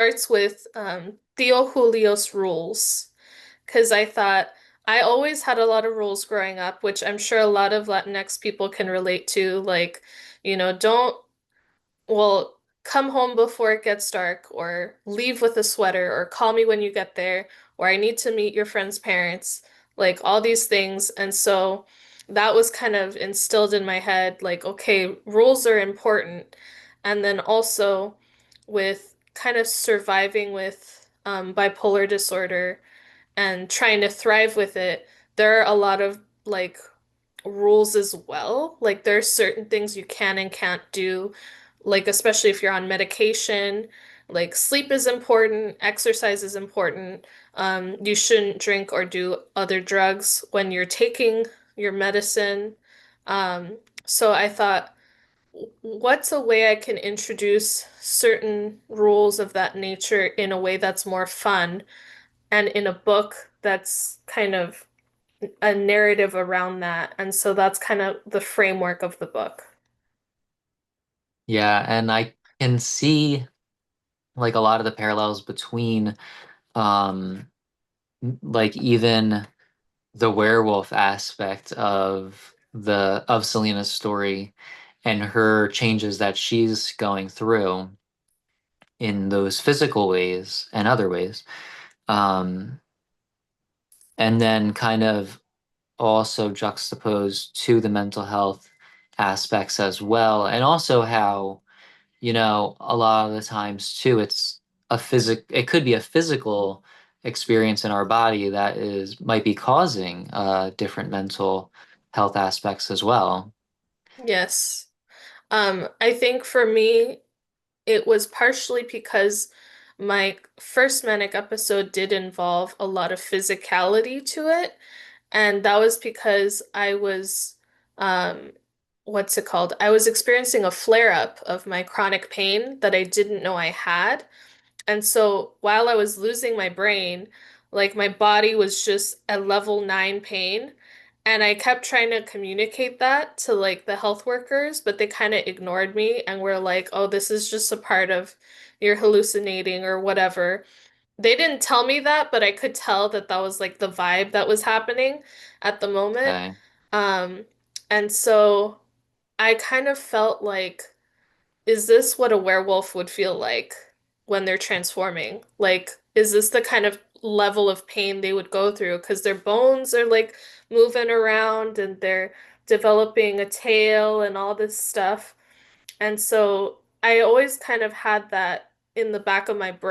starts with Theo Julio's rules because I thought I always had a lot of rules growing up, which I'm sure a lot of Latinx people can relate to. Like, don't, well, come home before it gets dark, or leave with a sweater, or call me when you get there, or I need to meet your friend's parents, like all these things. And so that was kind of instilled in my head, like, okay, rules are important. And then also with kind of surviving with bipolar disorder and trying to thrive with it, there are a lot of like rules as well. Like there are certain things you can and can't do, like especially if you're on medication. Like sleep is important, exercise is important. You shouldn't drink or do other drugs when you're taking your medicine. So I thought, what's a way I can introduce certain rules of that nature in a way that's more fun and in a book that's kind of a narrative around that. And so that's kind of the framework of the book. Yeah, and I can see like a lot of the parallels between um like even the werewolf aspect of Selena's story and her changes that she's going through in those physical ways and other ways. Um, and then kind of also juxtaposed to the mental health aspects as well. And also how, a lot of the times too, it could be a physical experience in our body that might be causing different mental health aspects as well. Yes. I think for me, it was partially because my first manic episode did involve a lot of physicality to it. And that was because I was, um, what's it called? I was experiencing a flare-up of my chronic pain that I didn't know I had. And so while I was losing my brain, like my body was just at level 9 pain. And I kept trying to communicate that to like the health workers, but they kind of ignored me and were like, oh, this is just a part of your hallucinating or whatever. They didn't tell me that, but I could tell that that was like the vibe that was happening at the moment. Okay. Um, and so I kind of felt like, is this what a werewolf would feel like when they're transforming? Like, is this the kind of level of pain they would go through? Because their bones are like moving around and they're developing a tail and all this stuff. And so I always kind of had that in the back of my brain.